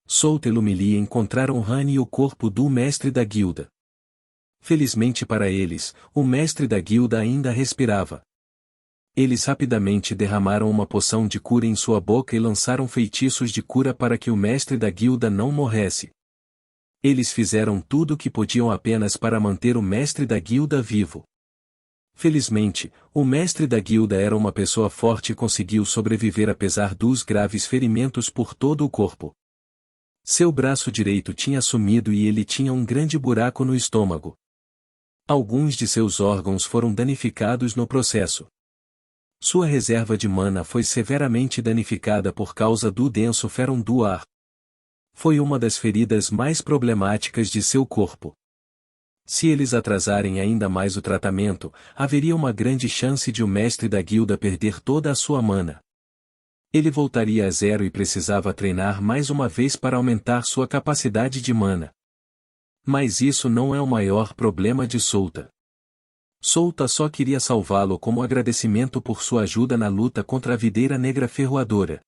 Solta e Lumilia encontraram Honey e o corpo do mestre da guilda. Felizmente para eles, o mestre da guilda ainda respirava. Eles rapidamente derramaram uma poção de cura em sua boca e lançaram feitiços de cura para que o mestre da guilda não morresse. Eles fizeram tudo o que podiam apenas para manter o mestre da guilda vivo. Felizmente, o mestre da guilda era uma pessoa forte e conseguiu sobreviver apesar dos graves ferimentos por todo o corpo. Seu braço direito tinha sumido e ele tinha um grande buraco no estômago. Alguns de seus órgãos foram danificados no processo. Sua reserva de mana foi severamente danificada por causa do denso ferrum do ar. Foi uma das feridas mais problemáticas de seu corpo. Se eles atrasarem ainda mais o tratamento, haveria uma grande chance de o mestre da guilda perder toda a sua mana. Ele voltaria a zero e precisava treinar mais uma vez para aumentar sua capacidade de mana. Mas isso não é o maior problema de Solta. Solta só queria salvá-lo como agradecimento por sua ajuda na luta contra a videira negra ferroadora.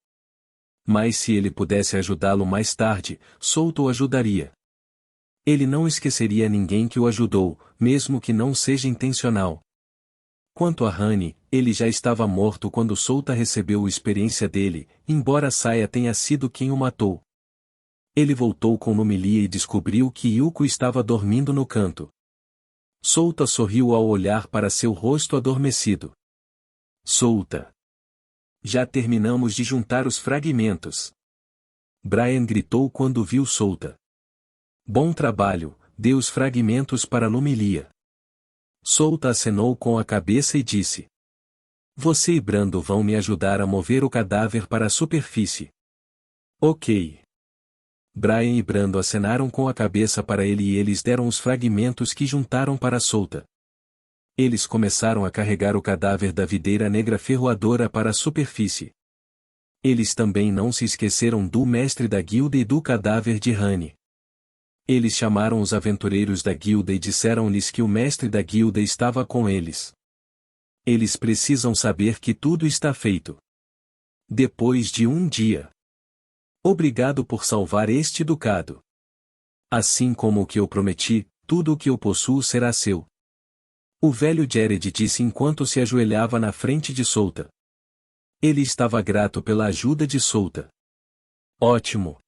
Mas se ele pudesse ajudá-lo mais tarde, Solta o ajudaria. Ele não esqueceria ninguém que o ajudou, mesmo que não seja intencional. Quanto a Honey, ele já estava morto quando Solta recebeu a experiência dele, embora Saya tenha sido quem o matou. Ele voltou com Lumilia e descobriu que Yuko estava dormindo no canto. Solta sorriu ao olhar para seu rosto adormecido. Solta. Já terminamos de juntar os fragmentos. Brian gritou quando viu Solta. Bom trabalho, dê os fragmentos para Lumilia. Solta acenou com a cabeça e disse. Você e Brando vão me ajudar a mover o cadáver para a superfície. Ok. Brian e Brando acenaram com a cabeça para ele e eles deram os fragmentos que juntaram para Solta. Eles começaram a carregar o cadáver da videira negra ferroadora para a superfície. Eles também não se esqueceram do mestre da guilda e do cadáver de Honey. Eles chamaram os aventureiros da guilda e disseram-lhes que o mestre da guilda estava com eles. Eles precisam saber que tudo está feito. Depois de um dia. Obrigado por salvar este ducado. Assim como o que eu prometi, tudo o que eu possuo será seu. O velho Jared disse enquanto se ajoelhava na frente de Solta. Ele estava grato pela ajuda de Solta. Ótimo.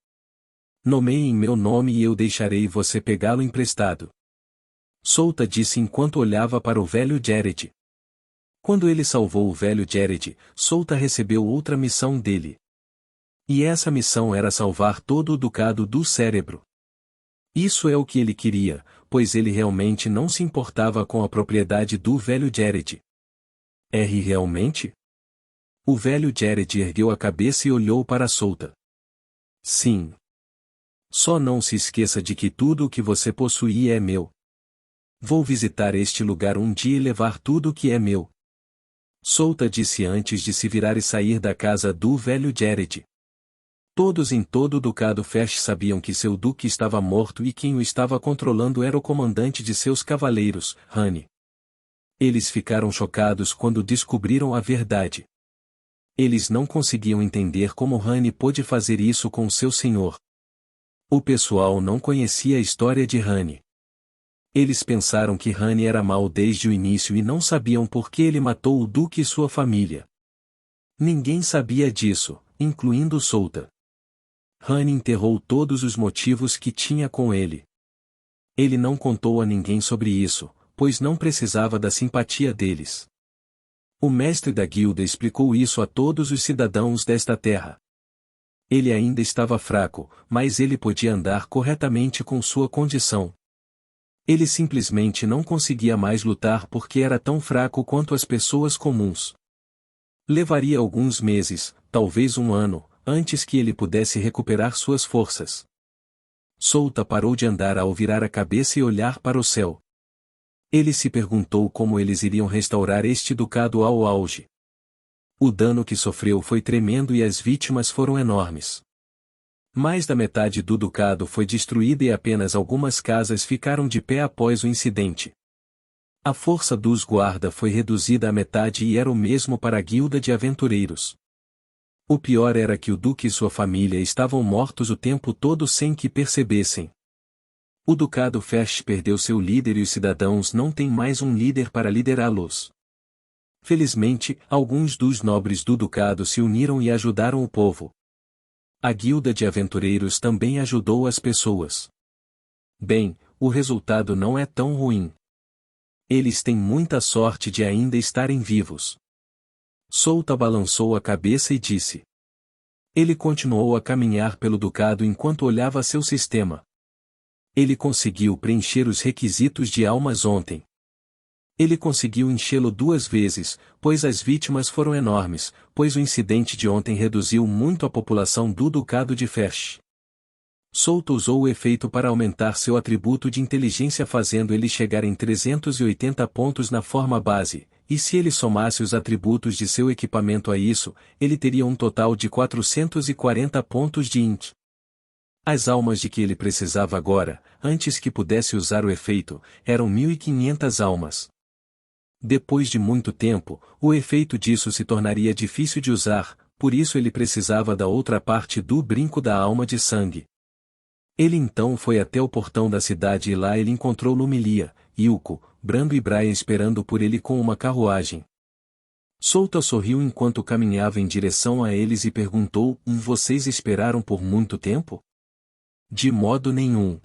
Nomeie em meu nome e eu deixarei você pegá-lo emprestado. Solta disse enquanto olhava para o velho Jared. Quando ele salvou o velho Jared, Solta recebeu outra missão dele. E essa missão era salvar todo o ducado do cérebro. Isso é o que ele queria, pois ele realmente não se importava com a propriedade do velho Jared. Realmente? O velho Jared ergueu a cabeça e olhou para Solta. Sim. Só não se esqueça de que tudo o que você possui é meu. Vou visitar este lugar um dia e levar tudo o que é meu. Solta disse antes de se virar e sair da casa do velho Jared. Todos em todo o ducado Fesh sabiam que seu duque estava morto e quem o estava controlando era o comandante de seus cavaleiros, Honey. Eles ficaram chocados quando descobriram a verdade. Eles não conseguiam entender como Honey pôde fazer isso com seu senhor. O pessoal não conhecia a história de Honey. Eles pensaram que Honey era mau desde o início e não sabiam por que ele matou o duque e sua família. Ninguém sabia disso, incluindo Solta. Honey enterrou todos os motivos que tinha com ele. Ele não contou a ninguém sobre isso, pois não precisava da simpatia deles. O mestre da guilda explicou isso a todos os cidadãos desta terra. Ele ainda estava fraco, mas ele podia andar corretamente com sua condição. Ele simplesmente não conseguia mais lutar porque era tão fraco quanto as pessoas comuns. Levaria alguns meses, talvez um ano, antes que ele pudesse recuperar suas forças. Solta parou de andar ao virar a cabeça e olhar para o céu. Ele se perguntou como eles iriam restaurar este ducado ao auge. O dano que sofreu foi tremendo e as vítimas foram enormes. Mais da metade do ducado foi destruída e apenas algumas casas ficaram de pé após o incidente. A força dos guarda foi reduzida à metade e era o mesmo para a guilda de aventureiros. O pior era que o duque e sua família estavam mortos o tempo todo sem que percebessem. O ducado Fersh perdeu seu líder e os cidadãos não têm mais um líder para liderá-los. Felizmente, alguns dos nobres do ducado se uniram e ajudaram o povo. A guilda de aventureiros também ajudou as pessoas. Bem, o resultado não é tão ruim. Eles têm muita sorte de ainda estarem vivos. Souta balançou a cabeça e disse. Ele continuou a caminhar pelo ducado enquanto olhava seu sistema. Ele conseguiu preencher os requisitos de almas ontem. Ele conseguiu enchê-lo 2 vezes, pois as vítimas foram enormes, pois o incidente de ontem reduziu muito a população do ducado de Fersh. Souta usou o efeito para aumentar seu atributo de inteligência fazendo ele chegar em 380 pontos na forma base, e se ele somasse os atributos de seu equipamento a isso, ele teria um total de 440 pontos de int. As almas de que ele precisava agora, antes que pudesse usar o efeito, eram 1.500 almas. Depois de muito tempo, o efeito disso se tornaria difícil de usar, por isso ele precisava da outra parte do brinco da alma de sangue. Ele então foi até o portão da cidade e lá ele encontrou Lumilia, Yuko, Brando e Brian esperando por ele com uma carruagem. Souta sorriu enquanto caminhava em direção a eles e perguntou: Vocês esperaram por muito tempo? De modo nenhum.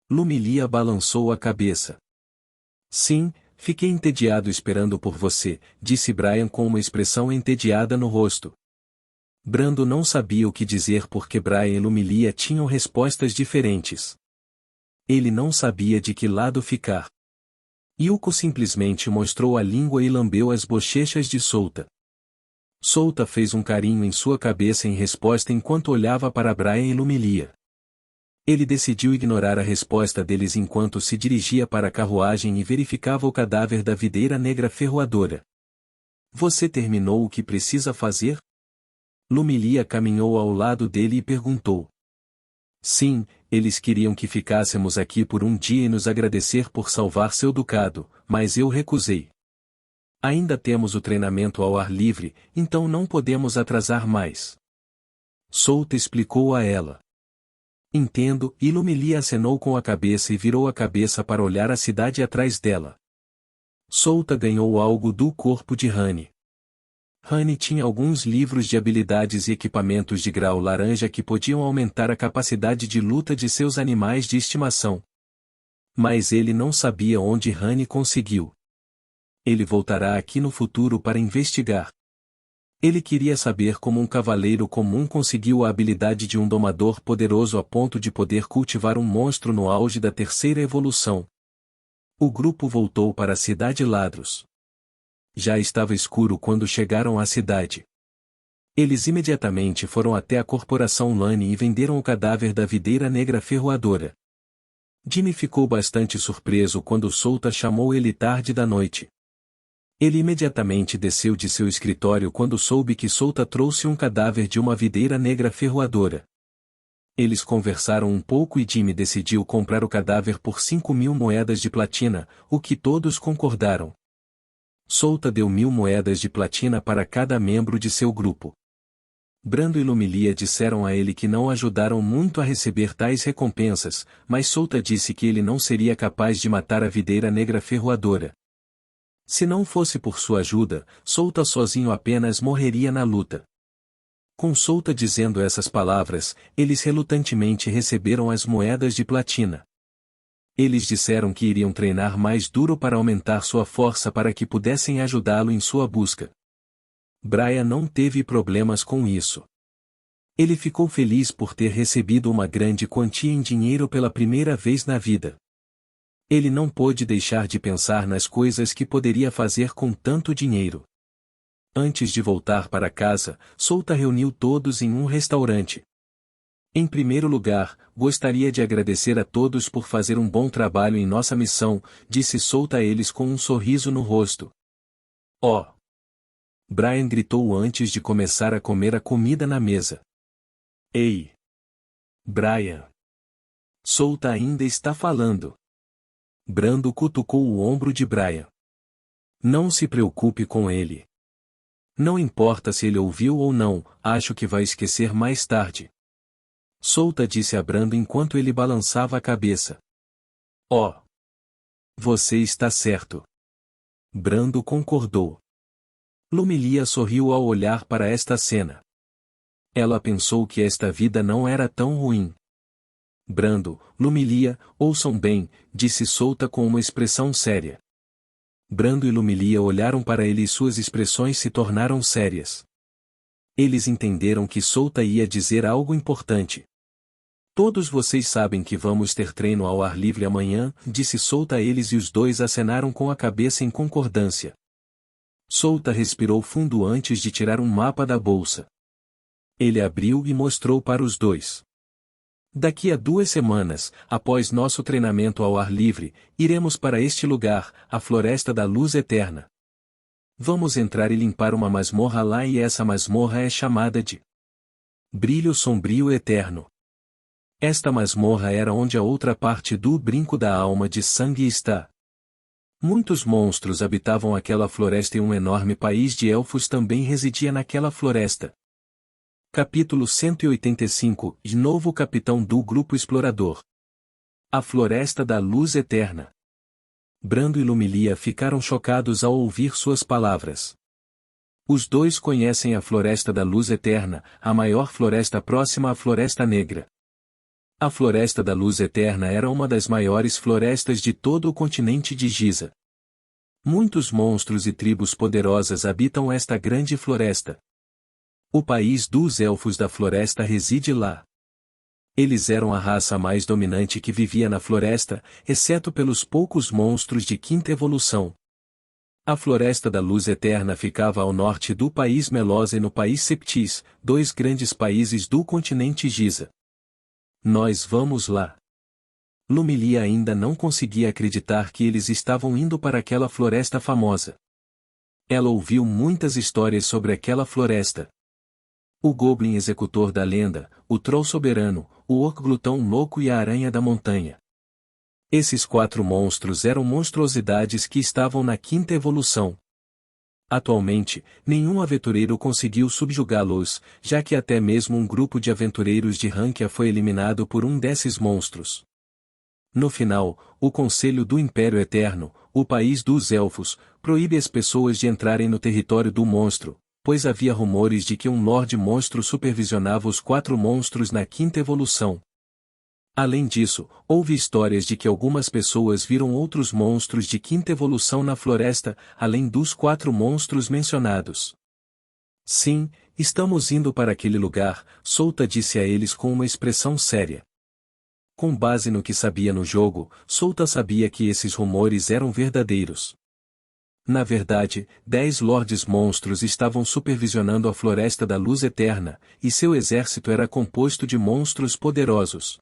Lumilia balançou a cabeça. Sim, fiquei entediado esperando por você, disse Brian com uma expressão entediada no rosto. Brando não sabia o que dizer porque Brian e Lumilia tinham respostas diferentes. Ele não sabia de que lado ficar. Yuko simplesmente mostrou a língua e lambeu as bochechas de Souta. Souta fez um carinho em sua cabeça em resposta enquanto olhava para Brian e Lumilia. Ele decidiu ignorar a resposta deles enquanto se dirigia para a carruagem e verificava o cadáver da videira negra ferroadora. Você terminou o que precisa fazer? Lumilia caminhou ao lado dele e perguntou. Sim, eles queriam que ficássemos aqui por um dia e nos agradecer por salvar seu ducado, mas eu recusei. Ainda temos o treinamento ao ar livre, então não podemos atrasar mais. Souta explicou a ela. Entendo, e Lumilia acenou com a cabeça e virou a cabeça para olhar a cidade atrás dela. Souta ganhou algo do corpo de Honey. Honey tinha alguns livros de habilidades e equipamentos de grau laranja que podiam aumentar a capacidade de luta de seus animais de estimação. Mas ele não sabia onde Honey conseguiu. Ele voltará aqui no futuro para investigar. Ele queria saber como um cavaleiro comum conseguiu a habilidade de um domador poderoso a ponto de poder cultivar um monstro no auge da 3ª evolução. O grupo voltou para a Cidade Ladros. Já estava escuro quando chegaram à cidade. Eles imediatamente foram até a corporação Lane e venderam o cadáver da videira negra ferroadora. Jimmy ficou bastante surpreso quando Souta chamou ele tarde da noite. Ele imediatamente desceu de seu escritório quando soube que Souta trouxe um cadáver de uma videira negra ferroadora. Eles conversaram um pouco e Jimmy decidiu comprar o cadáver por 5.000 moedas de platina, o que todos concordaram. Souta deu 1.000 moedas de platina para cada membro de seu grupo. Brando e Lumilia disseram a ele que não ajudaram muito a receber tais recompensas, mas Souta disse que ele não seria capaz de matar a videira negra ferroadora. Se não fosse por sua ajuda, Souta sozinho apenas morreria na luta. Com Souta dizendo essas palavras, eles relutantemente receberam as moedas de platina. Eles disseram que iriam treinar mais duro para aumentar sua força para que pudessem ajudá-lo em sua busca. Brian não teve problemas com isso. Ele ficou feliz por ter recebido uma grande quantia em dinheiro pela primeira vez na vida. Ele não pôde deixar de pensar nas coisas que poderia fazer com tanto dinheiro. Antes de voltar para casa, Souta reuniu todos em um restaurante. Em primeiro lugar, gostaria de agradecer a todos por fazer um bom trabalho em nossa missão, disse Souta a eles com um sorriso no rosto. Oh! Brian gritou antes de começar a comer a comida na mesa. Ei! Brian. Solta ainda está falando. Brando cutucou o ombro de Brian. Não se preocupe com ele. Não importa se ele ouviu ou não, acho que vai esquecer mais tarde. Solta disse a Brando enquanto ele balançava a cabeça. Oh! Você está certo. Brando concordou. Lumilia sorriu ao olhar para esta cena. Ela pensou que esta vida não era tão ruim. Brando, Lumilia, ouçam bem, disse Solta com uma expressão séria. Brando e Lumilia olharam para ele e suas expressões se tornaram sérias. Eles entenderam que Solta ia dizer algo importante. Todos vocês sabem que vamos ter treino ao ar livre amanhã, disse Solta a eles e os dois acenaram com a cabeça em concordância. Solta respirou fundo antes de tirar um mapa da bolsa. Ele abriu e mostrou para os dois. Daqui a 2 semanas, após nosso treinamento ao ar livre, iremos para este lugar, a Floresta da Luz Eterna. Vamos entrar e limpar uma masmorra lá e essa masmorra é chamada de Brilho Sombrio Eterno. Esta masmorra era onde a outra parte do brinco da alma de sangue está. Muitos monstros habitavam aquela floresta e um enorme país de elfos também residia naquela floresta. Capítulo 185, de novo capitão do grupo explorador. A Floresta da Luz Eterna. Brando e Lumilia ficaram chocados ao ouvir suas palavras. Os dois conhecem a Floresta da Luz Eterna, a maior floresta próxima à Floresta Negra. A Floresta da Luz Eterna era uma das maiores florestas de todo o continente de Giza. Muitos monstros e tribos poderosas habitam esta grande floresta. O país dos elfos da floresta reside lá. Eles eram a raça mais dominante que vivia na floresta, exceto pelos poucos monstros de quinta evolução. A Floresta da Luz Eterna ficava ao norte do país Melosa e no país Septis, 2 grandes países do continente Giza. Nós vamos lá. Lumilia ainda não conseguia acreditar que eles estavam indo para aquela floresta famosa. Ela ouviu muitas histórias sobre aquela floresta. O Goblin executor da lenda, o Troll soberano, o Orc glutão louco e a Aranha da montanha. Esses 4 monstros eram monstruosidades que estavam na quinta evolução. Atualmente, nenhum aventureiro conseguiu subjugá-los, já que até mesmo um grupo de aventureiros de Rankia foi eliminado por um desses monstros. No final, o Conselho do Império Eterno, o país dos elfos, proíbe as pessoas de entrarem no território do monstro, pois havia rumores de que um Lorde Monstro supervisionava os 4 monstros na quinta evolução. Além disso, houve histórias de que algumas pessoas viram outros monstros de quinta evolução na floresta, além dos 4 monstros mencionados. Sim, estamos indo para aquele lugar, Solta disse a eles com uma expressão séria. Com base no que sabia no jogo, Solta sabia que esses rumores eram verdadeiros. Na verdade, 10 lordes monstros estavam supervisionando a Floresta da Luz Eterna, e seu exército era composto de monstros poderosos.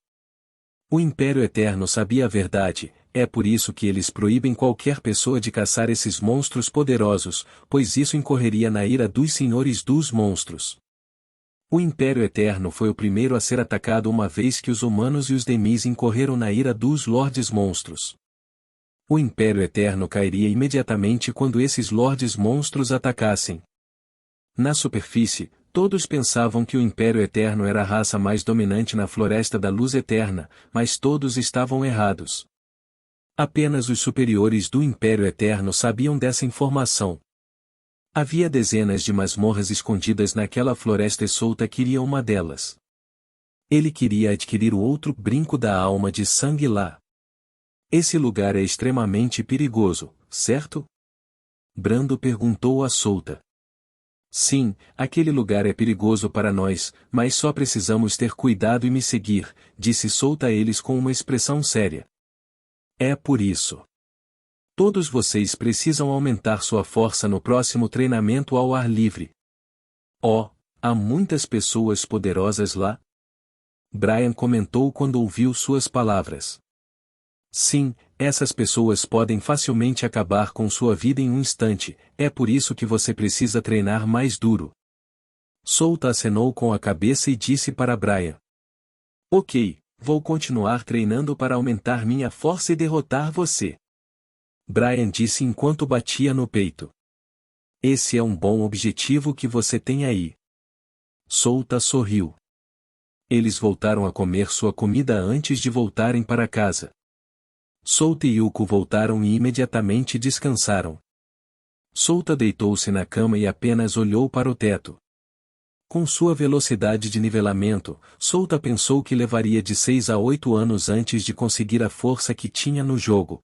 O Império Eterno sabia a verdade, é por isso que eles proíbem qualquer pessoa de caçar esses monstros poderosos, pois isso incorreria na ira dos senhores dos monstros. O Império Eterno foi o primeiro a ser atacado uma vez que os humanos e os Demis incorreram na ira dos lordes monstros. O Império Eterno cairia imediatamente quando esses lordes monstros atacassem. Na superfície, todos pensavam que o Império Eterno era a raça mais dominante na Floresta da Luz Eterna, mas todos estavam errados. Apenas os superiores do Império Eterno sabiam dessa informação. Havia dezenas de masmorras escondidas naquela floresta e Solta queria uma delas. Ele queria adquirir o outro brinco da alma de sangue lá. Esse lugar é extremamente perigoso, certo? Brando perguntou a Solta. Sim, aquele lugar é perigoso para nós, mas só precisamos ter cuidado e me seguir, disse Solta a eles com uma expressão séria. É por isso. Todos vocês precisam aumentar sua força no próximo treinamento ao ar livre. Oh, há muitas pessoas poderosas lá? Brian comentou quando ouviu suas palavras. Sim, essas pessoas podem facilmente acabar com sua vida em um instante, é por isso que você precisa treinar mais duro. Solta acenou com a cabeça e disse para Brian. Ok, vou continuar treinando para aumentar minha força e derrotar você. Brian disse enquanto batia no peito. Esse é um bom objetivo que você tem aí. Souta sorriu. Eles voltaram a comer sua comida antes de voltarem para casa. Souta e Yuko voltaram e imediatamente descansaram. Souta deitou-se na cama e apenas olhou para o teto. Com sua velocidade de nivelamento, Souta pensou que levaria de 6 a 8 anos antes de conseguir a força que tinha no jogo.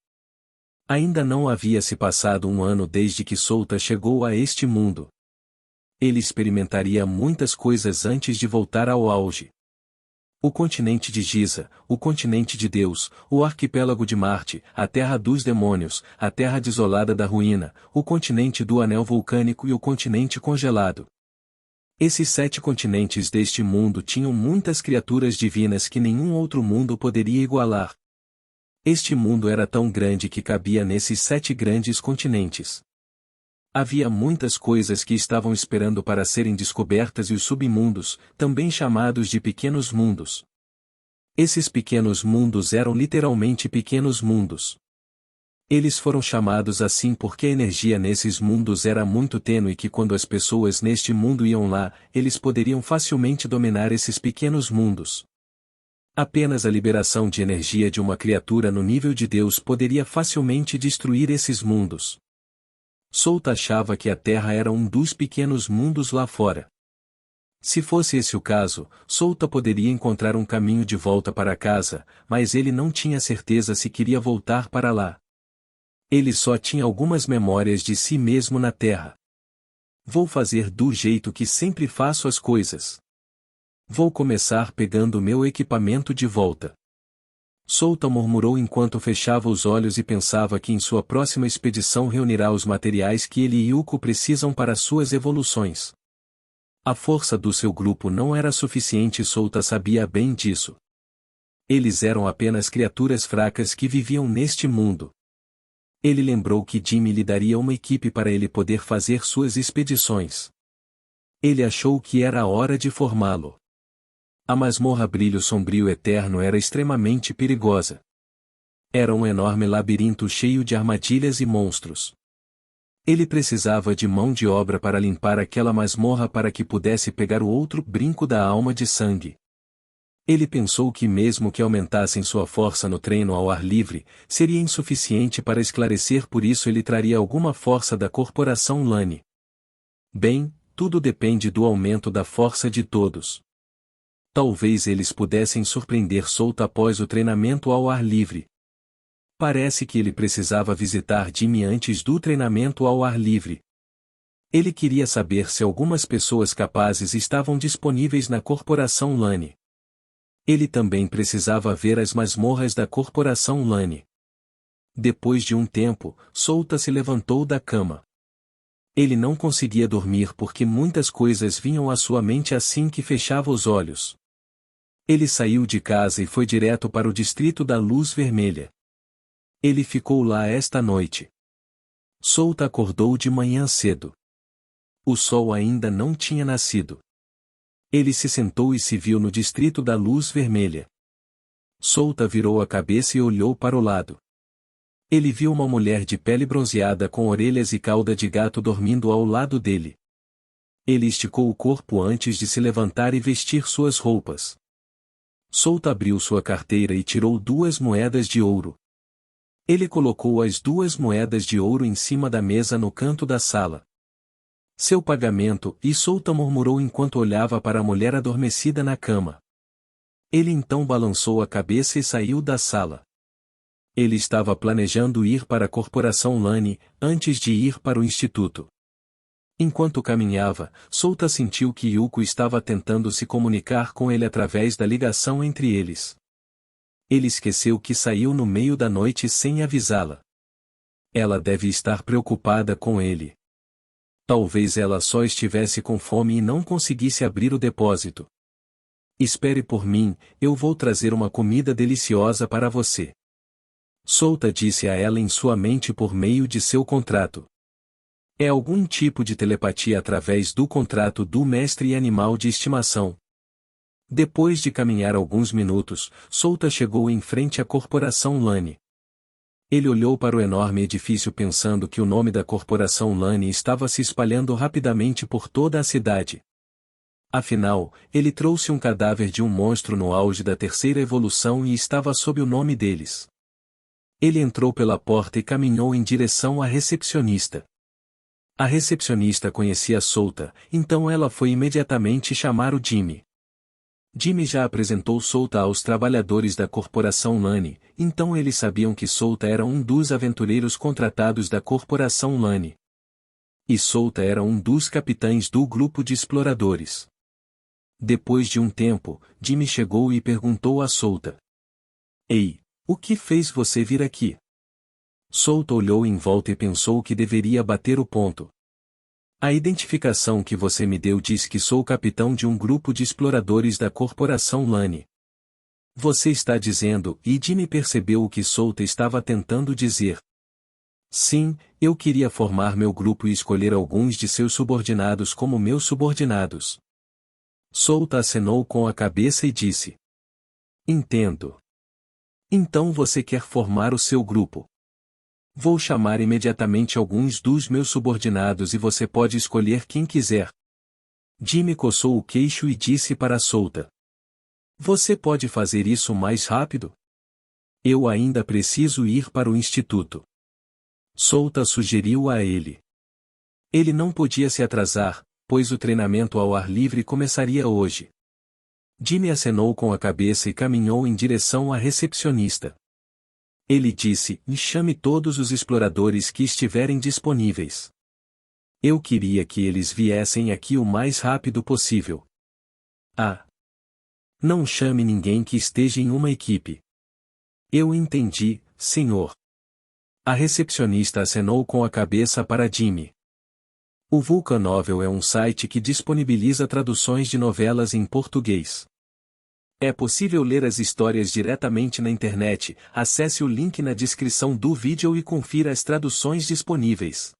Ainda não havia se passado um ano desde que Souta chegou a este mundo. Ele experimentaria muitas coisas antes de voltar ao auge. O continente de Giza, o continente de Deus, o arquipélago de Marte, a terra dos demônios, a terra desolada da ruína, o continente do anel vulcânico e o continente congelado. Esses 7 continentes deste mundo tinham muitas criaturas divinas que nenhum outro mundo poderia igualar. Este mundo era tão grande que cabia nesses 7 grandes continentes. Havia muitas coisas que estavam esperando para serem descobertas e os submundos, também chamados de pequenos mundos. Esses pequenos mundos eram literalmente pequenos mundos. Eles foram chamados assim porque a energia nesses mundos era muito tênue e que quando as pessoas neste mundo iam lá, eles poderiam facilmente dominar esses pequenos mundos. Apenas a liberação de energia de uma criatura no nível de Deus poderia facilmente destruir esses mundos. Souta achava que a Terra era um dos pequenos mundos lá fora. Se fosse esse o caso, Souta poderia encontrar um caminho de volta para casa, mas ele não tinha certeza se queria voltar para lá. Ele só tinha algumas memórias de si mesmo na Terra. Vou fazer do jeito que sempre faço as coisas. Vou começar pegando meu equipamento de volta. Souta murmurou enquanto fechava os olhos e pensava que em sua próxima expedição reunirá os materiais que ele e Yuko precisam para suas evoluções. A força do seu grupo não era suficiente e Souta sabia bem disso. Eles eram apenas criaturas fracas que viviam neste mundo. Ele lembrou que Jimmy lhe daria uma equipe para ele poder fazer suas expedições. Ele achou que era a hora de formá-lo. A masmorra Brilho Sombrio Eterno era extremamente perigosa. Era um enorme labirinto cheio de armadilhas e monstros. Ele precisava de mão de obra para limpar aquela masmorra para que pudesse pegar o outro brinco da alma de sangue. Ele pensou que mesmo que aumentassem sua força no treino ao ar livre, seria insuficiente para esclarecer, por isso ele traria alguma força da corporação Lane. Bem, tudo depende do aumento da força de todos. Talvez eles pudessem surpreender Souta após o treinamento ao ar livre. Parece que ele precisava visitar Jimmy antes do treinamento ao ar livre. Ele queria saber se algumas pessoas capazes estavam disponíveis na corporação Lane. Ele também precisava ver as masmorras da corporação Lane. Depois de um tempo, Souta se levantou da cama. Ele não conseguia dormir porque muitas coisas vinham à sua mente assim que fechava os olhos. Ele saiu de casa e foi direto para o distrito da Luz Vermelha. Ele ficou lá esta noite. Souta acordou de manhã cedo. O sol ainda não tinha nascido. Ele se sentou e se viu no distrito da Luz Vermelha. Souta virou a cabeça e olhou para o lado. Ele viu uma mulher de pele bronzeada com orelhas e cauda de gato dormindo ao lado dele. Ele esticou o corpo antes de se levantar e vestir suas roupas. Souta abriu sua carteira e tirou 2 moedas de ouro. Ele colocou as 2 moedas de ouro em cima da mesa no canto da sala. Seu pagamento, e Souta murmurou enquanto olhava para a mulher adormecida na cama. Ele então balançou a cabeça e saiu da sala. Ele estava planejando ir para a corporação Lane, antes de ir para o instituto. Enquanto caminhava, Souta sentiu que Yuko estava tentando se comunicar com ele através da ligação entre eles. Ele esqueceu que saiu no meio da noite sem avisá-la. Ela deve estar preocupada com ele. Talvez ela só estivesse com fome e não conseguisse abrir o depósito. Espere por mim, eu vou trazer uma comida deliciosa para você. Souta disse a ela em sua mente por meio de seu contrato. É algum tipo de telepatia através do contrato do mestre e animal de estimação. Depois de caminhar alguns minutos, Souta chegou em frente à Corporação Lane. Ele olhou para o enorme edifício pensando que o nome da Corporação Lane estava se espalhando rapidamente por toda a cidade. Afinal, ele trouxe um cadáver de um monstro no auge da terceira evolução e estava sob o nome deles. Ele entrou pela porta e caminhou em direção à recepcionista. A recepcionista conhecia Souta, então ela foi imediatamente chamar o Jimmy. Jimmy já apresentou Souta aos trabalhadores da Corporação Lane, então eles sabiam que Souta era um dos aventureiros contratados da Corporação Lane. E Souta era um dos capitães do grupo de exploradores. Depois de um tempo, Jimmy chegou e perguntou a Souta: Ei, o que fez você vir aqui? Souta olhou em volta e pensou que deveria bater o ponto. A identificação que você me deu diz que sou o capitão de um grupo de exploradores da Corporação Lane. Você está dizendo, e Jimmy percebeu o que Souta estava tentando dizer. Sim, eu queria formar meu grupo e escolher alguns de seus subordinados como meus subordinados. Souta acenou com a cabeça e disse: Entendo. Então você quer formar o seu grupo. Vou chamar imediatamente alguns dos meus subordinados e você pode escolher quem quiser. Jimmy coçou o queixo e disse para Souta: Você pode fazer isso mais rápido? Eu ainda preciso ir para o instituto. Souta sugeriu a ele. Ele não podia se atrasar, pois o treinamento ao ar livre começaria hoje. Jimmy acenou com a cabeça e caminhou em direção à recepcionista. Ele disse: Me chame todos os exploradores que estiverem disponíveis. Eu queria que eles viessem aqui o mais rápido possível. Ah! Não chame ninguém que esteja em uma equipe. Eu entendi, senhor. A recepcionista acenou com a cabeça para Jimmy. O Vulcanovel é um site que disponibiliza traduções de novelas em português. É possível ler as histórias diretamente na internet. Acesse o link na descrição do vídeo e confira as traduções disponíveis.